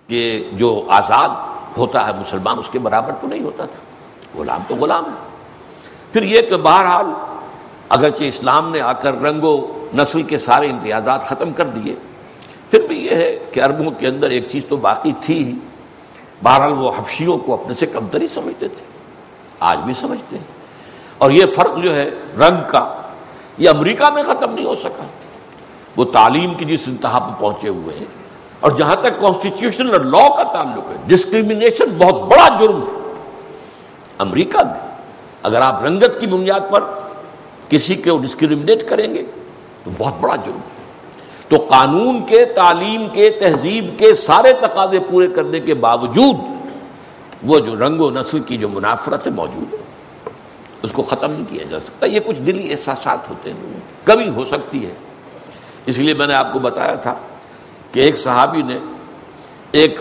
کہ جو آزاد ہوتا ہے مسلمان اس کے برابر تو نہیں ہوتا تھا، غلام تو غلام ہے۔ پھر یہ کہ بہرحال اگرچہ اسلام نے آ کر رنگ و نسل کے سارے امتیازات ختم کر دیے، پھر بھی یہ ہے کہ عربوں کے اندر ایک چیز تو باقی تھی ہی۔ بہرحال وہ حبشیوں کو اپنے سے کمتر ہی سمجھتے تھے، آج بھی سمجھتے ہیں، اور یہ فرق جو ہے رنگ کا، یہ امریکہ میں ختم نہیں ہو سکا۔ وہ تعلیم کی جس انتہا پہ پہنچے ہوئے ہیں، اور جہاں تک کانسٹیٹیوشن اور لا کا تعلق ہے، ڈسکریمنیشن بہت بڑا جرم ہے امریکہ میں۔ اگر آپ رنگت کی بنیاد پر کسی کو ڈسکریمنیٹ کریں گے تو بہت بڑا جرم ہے۔ تو قانون کے، تعلیم کے، تہذیب کے سارے تقاضے پورے کرنے کے باوجود وہ جو رنگ و نسل کی جو منافرت ہے موجود ہے، اس کو ختم نہیں کیا جا سکتا۔ یہ کچھ دلی احساسات ہوتے ہیں لوگوں کے، کبھی ہو سکتی ہے۔ اس لیے میں نے آپ کو بتایا تھا کہ ایک صحابی نے ایک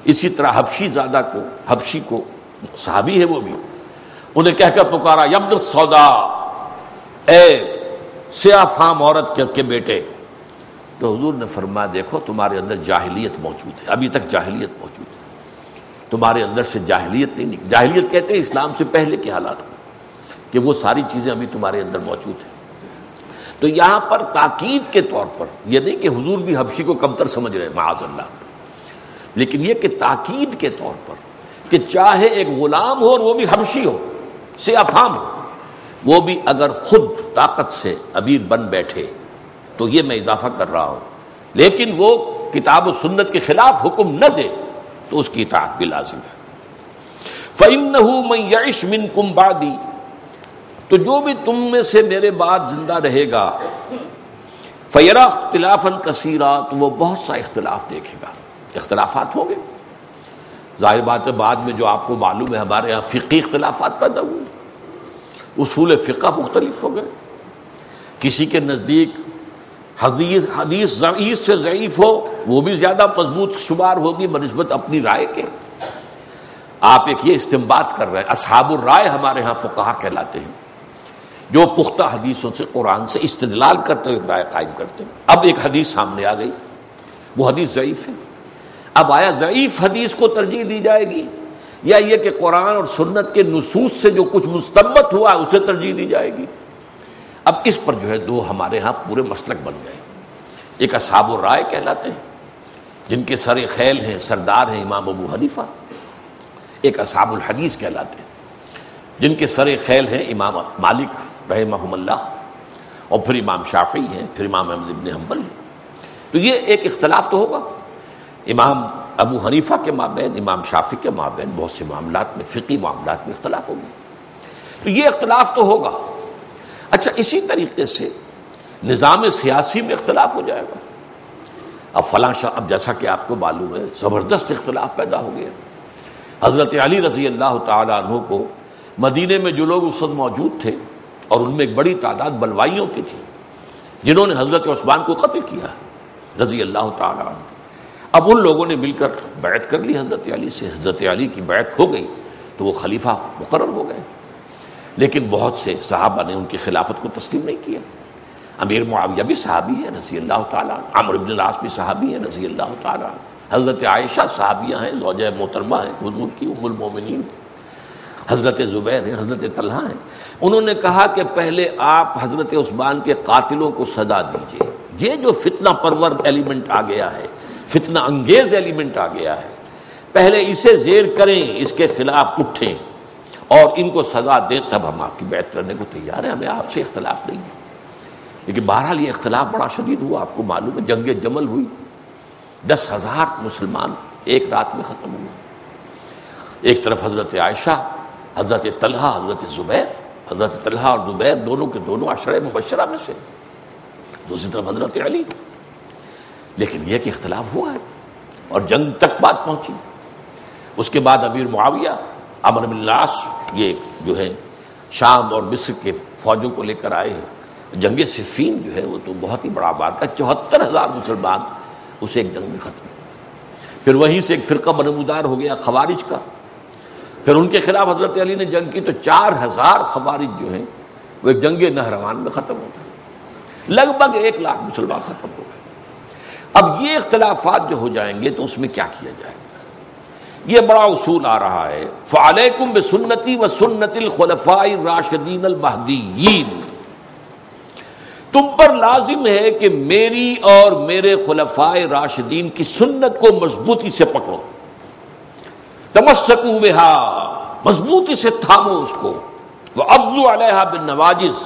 اسی طرح حبشی زادہ کو، حبشی کو، صحابی ہے وہ بھی، انہیں کہہ کر پکارا، یبن السودا، اے سیاہ فام عورت کے بیٹے۔ تو حضور نے فرمایا، دیکھو تمہارے اندر جاہلیت موجود ہے، ابھی تک جاہلیت موجود ہے، تمہارے اندر سے جاہلیت نہیں نکلی۔ جاہلیت کہتے ہیں اسلام سے پہلے کے حالات کو، کہ وہ ساری چیزیں ابھی تمہارے اندر موجود ہیں۔ تو یہاں پر تاکید کے طور پر، یہ نہیں کہ حضور بھی حبشی کو کمتر سمجھ رہے ہیں معاذ اللہ، لیکن یہ کہ تاکید کے طور پر کہ چاہے ایک غلام ہو اور وہ بھی حبشی ہو، سیاہ فام ہو، وہ بھی اگر خود طاقت سے امیر بن بیٹھے تو یہ میں اضافہ کر رہا ہوں، لیکن وہ کتاب و سنت کے خلاف حکم نہ دے تو اس کی اطاعت بھی لازم ہے۔ فَإِنَّهُ مَن يَعِشْ مِنكُم بَعْدِي، تو جو بھی تم میں سے میرے بعد زندہ رہے گا، فَيَرَى اخْتِلَافًا كَثِيرًا، تو وہ بہت سا اختلاف دیکھے گا، اختلافات ہوں گے۔ ظاہر بات ہے بعد میں جو آپ کو معلوم ہے ہمارے یہاں فقہی اختلافات پیدا ہوئے، اصول فقہ مختلف ہو گئے، کسی کے نزدیک حدیث ضعیف سے ضعیف ہو وہ بھی زیادہ مضبوط شمار ہوگی بنسبت اپنی رائے کے۔ آپ ایک یہ استنباط کر رہے ہیں، اصحاب الرائے ہمارے ہاں فقہا کہلاتے ہیں، جو پختہ حدیثوں سے، قرآن سے استدلال کرتے ہوئے ایک رائے قائم کرتے ہیں۔ اب ایک حدیث سامنے آ گئی، وہ حدیث ضعیف ہے، اب آیا ضعیف حدیث کو ترجیح دی جائے گی یا یہ کہ قرآن اور سنت کے نصوص سے جو کچھ مستنبط ہوا ہے اسے ترجیح دی جائے گی؟ اب اس پر جو ہے دو ہمارے ہاں پورے مسلک بن گئے۔ ایک اصحاب الرائے کہلاتے ہیں، جن کے سر خیل ہیں، سردار ہیں امام ابو حنیفہ۔ ایک اصحاب الحدیث کہلاتے ہیں، جن کے سر خیل ہیں امام مالک رحمہم اللہ، اور پھر امام شافعی ہیں، پھر امام احمد بن حنبل ہیں۔ تو یہ ایک اختلاف تو ہوگا امام ابو حنیفہ کے مابین، امام شافعی کے مابین بہت سے معاملات میں، فقہی معاملات میں اختلاف ہوگا، تو یہ اختلاف تو ہوگا۔ اچھا، اسی طریقے سے نظام سیاسی میں اختلاف ہو جائے گا۔ اب فلاں اب جیسا کہ آپ کو معلوم ہے زبردست اختلاف پیدا ہو گیا۔ حضرت علی رضی اللہ تعالیٰ عنہ کو مدینے میں جو لوگ اس وقت موجود تھے، اور ان میں ایک بڑی تعداد بلوائیوں کی تھی جنہوں نے حضرت عثمان کو قتل کیا رضی اللہ تعالیٰ عنہ، اب ان لوگوں نے مل کر بیعت کر لی حضرت علی سے، حضرت علی کی بیعت ہو گئی تو وہ خلیفہ مقرر ہو گئے، لیکن بہت سے صحابہ نے ان کی خلافت کو تسلیم نہیں کیا۔ امیر معاویہ بھی صحابی ہے رضی اللہ تعالیٰ عنہ، عمرو بن العاص بھی صحابی ہے رضی اللہ تعالیٰ عنہ، حضرت عائشہ صحابیہ ہیں، زوجہ محترمہ ہیں حضور کی، ام المومنین، حضرت زبیر ہیں، حضرت طلحہ ہیں۔ انہوں نے کہا کہ پہلے آپ حضرت عثمان کے قاتلوں کو سزا دیجئے، یہ جو فتنہ پرور ایلیمنٹ آ گیا ہے، فتنہ انگیز ایلیمنٹ آ گیا ہے، پہلے اسے زیر کریں، اس کے خلاف اٹھیں اور ان کو سزا دیں، تب ہم آپ کی بیعت کرنے کو تیار ہیں، ہمیں آپ سے اختلاف نہیں ہے۔ لیکن بہرحال یہ اختلاف بڑا شدید ہوا، آپ کو معلوم ہے جنگ جمل ہوئی، 10,000 مسلمان ایک رات میں ختم ہوئے۔ ایک طرف حضرت عائشہ، حضرت طلحہ، حضرت زبیر، حضرت طلحہ اور زبیر دونوں کے دونوں عشرہ مبشرہ میں سے، دوسری طرف حضرت علی۔ لیکن یہ کہ اختلاف ہوا ہے اور جنگ تک بات پہنچی۔ اس کے بعد امیر معاویہ، عمرو بن العاص، یہ جو ہے شام اور مصر کے فوجوں کو لے کر آئے ہیں۔ جنگ صفین جو ہے وہ تو بہت ہی بڑا واقعہ، 74,000 مسلمان اسے ایک جنگ میں ختم۔ پھر وہیں سے ایک فرقہ نمودار ہو گیا خوارج کا، پھر ان کے خلاف حضرت علی نے جنگ کی تو 4,000 خوارج جو ہیں وہ ایک جنگ نہروان میں ختم ہو گئے، لگ بھگ 1 لاکھ مسلمان ختم ہو گئے۔ اب یہ اختلافات جو ہو جائیں گے تو اس میں کیا کیا جائے گا؟ یہ بڑا اصول آ رہا ہے، فعلیکم بسنتی وسنت الخلفاء الراشدین المہدیین، تم پر لازم ہے کہ میری اور میرے خلفائے راشدین کی سنت کو مضبوطی سے پکڑو، تمسکوا بہا، مضبوطی سے تھامو اس کو، وعضوا علیہا بالنواجذ،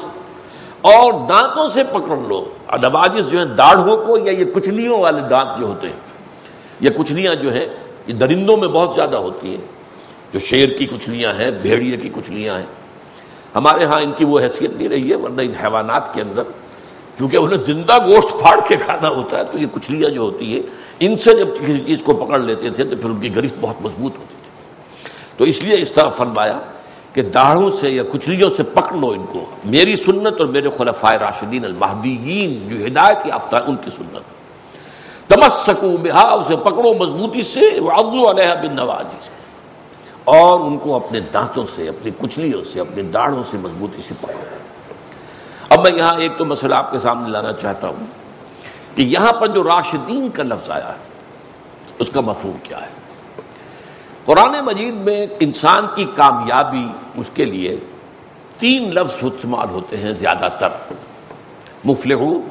اور دانتوں سے پکڑ لو۔ نواجذ جو ہیں داڑھوں کو، یا یہ کچلیوں والے دانت جو ہوتے ہیں، یہ کچلیاں جو ہیں یہ درندوں میں بہت زیادہ ہوتی ہیں، جو شیر کی کچلیاں ہیں، بھیڑیے کی کچلیاں ہیں۔ ہمارے ہاں ان کی وہ حیثیت نہیں رہی ہے، ورنہ ان حیوانات کے اندر کیونکہ انہیں زندہ گوشت پھاڑ کے کھانا ہوتا ہے، تو یہ کچلیاں جو ہوتی ہیں ان سے جب کسی چیز کو پکڑ لیتے تھے تو پھر ان کی گرفت بہت مضبوط ہوتی تھی، تو اس لیے اس طرح فرمایا کہ داڑھوں سے یا کچلیوں سے پکڑ لو ان کو، میری سنت اور میرے خلفائے راشدین المہدیین جو ہدایت یافتہ ان کی سنت، تمسکوا بہا، اسے پکڑو مضبوطی سے، وعضوا علیہا بالنواجذ، اور ان کو اپنے دانتوں سے، اپنی کچلیوں سے، اپنے داڑھوں سے مضبوطی سے پکڑو۔ اب میں یہاں ایک تو مسئلہ آپ کے سامنے لانا چاہتا ہوں کہ یہاں پر جو راشدین کا لفظ آیا ہے اس کا مفہوم کیا ہے؟ قرآن مجید میں انسان کی کامیابی، اس کے لیے 3 لفظ استعمال ہوتے ہیں زیادہ تر، مفلحون،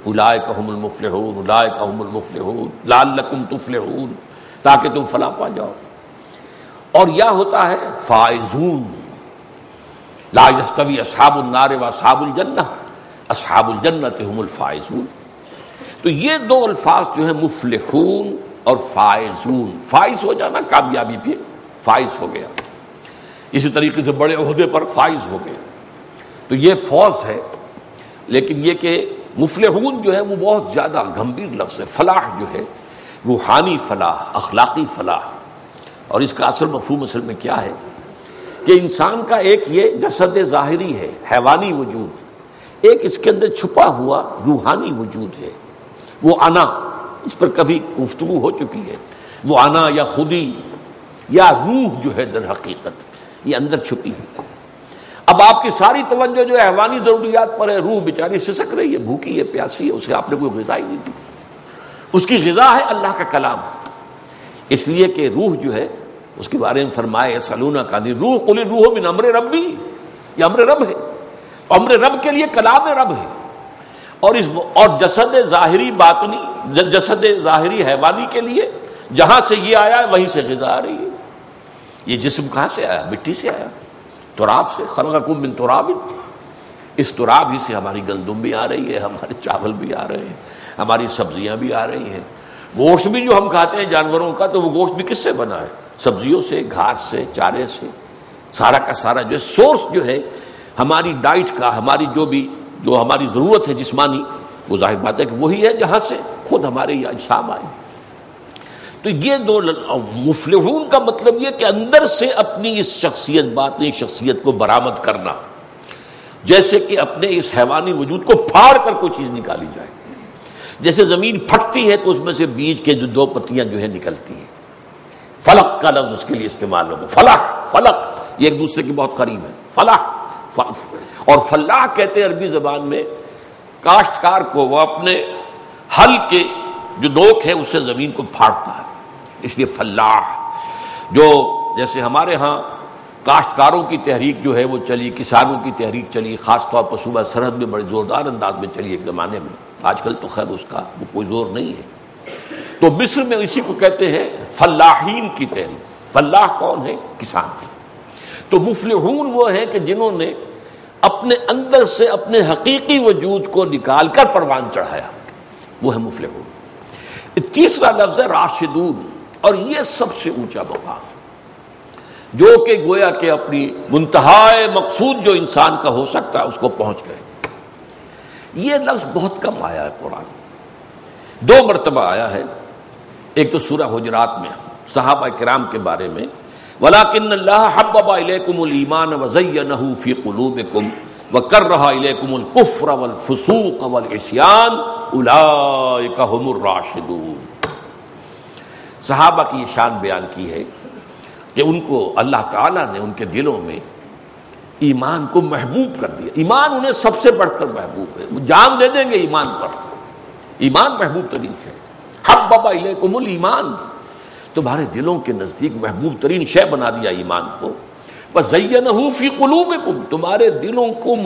اولئک هم المفلحون، اولئک هم المفلحون، لعلکم تفلحون، تاکہ تم فلاح پا جاؤ، اور یا ہوتا ہے فائزون، لا یستوی اصحاب النار واصحاب الجنہ، اصحاب الجنۃ هم الفائزون۔ تو یہ 2 الفاظ جو ہیں مفلحون اور فائزون، فائز ہو جانا کامیابی پہ، فائز ہو گیا، اسی طریقے سے بڑے عہدے پر فائز ہو گیا، تو یہ فوز ہے۔ لیکن یہ کہ مفلحون جو ہے وہ بہت زیادہ گمبھیر لفظ ہے۔ فلاح جو ہے روحانی فلاح، اخلاقی فلاح، اور اس کا اصل مفہوم اصل میں کیا ہے کہ انسان کا ایک یہ جسد ظاہری ہے، حیوانی وجود، ایک اس کے اندر چھپا ہوا روحانی وجود ہے، وہ انا، اس پر کبھی گفتگو ہو چکی ہے، وہ انا یا خودی یا روح جو ہے در حقیقت یہ اندر چھپی ہے۔ اب آپ کی ساری توجہ جو ہے حیوانی ضروریات پر ہے، روح بیچاری سسک رہی ہے، بھوکی ہے، پیاسی ہے، اسے آپ نے کوئی غذا ہی نہیں دی، اس کی غذا ہے اللہ کا کلام، اس لیے کہ روح جو ہے اس کے بارے میں فرمائے یسألونک عن الروح قل الروح من امر ربی، یہ امر رب ہے، امر رب کے لیے کلام رب ہے، اور جسد ظاہری باطنی، جسد ظاہری حیوانی کے لیے جہاں سے یہ آیا ہے وہیں سے غذا آ رہی ہے۔ یہ جسم کہاں سے آیا؟ مٹی سے آیا، تراب سے، خلقکم من تراب، اس تراب ہی سے ہماری گندم بھی آ رہی ہے، ہمارے چاول بھی آ رہے ہیں، ہماری سبزیاں بھی آ رہی ہیں، گوشت بھی جو ہم کھاتے ہیں جانوروں کا، تو وہ گوشت بھی کس سے بنا ہے؟ سبزیوں سے، گھاس سے، چارے سے، سارا کا سارا جو سورس جو ہے ہماری ڈائٹ کا، ہماری جو ہماری ضرورت ہے جسمانی، وہ ظاہر بات ہے کہ وہی ہے جہاں سے خود ہمارے یہ اجسام آئے۔ تو یہ 2 مفلحون کا مطلب یہ کہ اندر سے اپنی اس شخصیت، باطنی شخصیت کو برآمد کرنا، جیسے کہ اپنے اس حیوانی وجود کو پھاڑ کر کوئی چیز نکالی جائے، جیسے زمین پھٹتی ہے تو اس میں سے بیج کے جو 2 پتیاں جو ہے نکلتی ہیں۔ فلق کا لفظ اس کے لیے استعمال ہوگا، فلاح، فلق، یہ ایک دوسرے کی بہت قریب ہے، فلاح، اور فلاح کہتے ہیں عربی زبان میں کاشتکار کو، وہ اپنے ہل کے جو نوک ہے اسے زمین کو پھاڑتا ہے، اس لیے فلاح۔ جو جیسے ہمارے ہاں کاشتکاروں کی تحریک جو ہے وہ چلی، کسانوں کی تحریک چلی، خاص طور پر صوبہ سرحد میں بڑے زوردار انداز میں چلی ایک زمانے میں، آج کل تو خیر اس کا وہ کوئی زور نہیں ہے، تو مصر میں اسی کو کہتے ہیں فلاحین کی تحریک۔ فلاح کون ہے؟ کسان۔ تو مفلحون وہ ہیں کہ جنہوں نے اپنے اندر سے اپنے حقیقی وجود کو نکال کر پروان چڑھایا، وہ ہے مفلحون۔ تیسرا لفظ ہے راشدون، اور یہ سب سے اونچا مقام جو کہ گویا کہ اپنی منتہائے مقصود جو انسان کا ہو سکتا ہے اس کو پہنچ گئے۔ یہ لفظ بہت کم آیا ہے قرآن، 2 مرتبہ آیا ہے، ایک تو سورہ حجرات میں صحابہ کرام کے بارے میں، وَلَكِنَّ اللَّهَ حَبَّبَ إِلَيْكُمُ الْإِيمَانَ وَزَيَّنَهُ فِي قُلُوبِكُمْ وَكَرَّهَ إِلَيْكُمُ الْكُفْرَ وَالْفُسُوقَ وَالْعِصْيَانَ أُولَئِكَ هُمُ الرَّاشِدُونَ۔ صحابہ کی یہ شان بیان کی ہے کہ ان کو اللہ تعالیٰ نے ان کے دلوں میں ایمان کو محبوب کر دیا، ایمان انہیں سب سے بڑھ کر محبوب ہے، وہ جان دے دیں گے ایمان پر، ایمان محبوب ترین ہے۔ حبب الیکم الایمان، تمہارے دلوں کے نزدیک محبوب ترین شے بنا دیا ایمان کو. وَزَيَّنَهُ فِي قُلُوبِكُمْ, تمہارے دلوں کو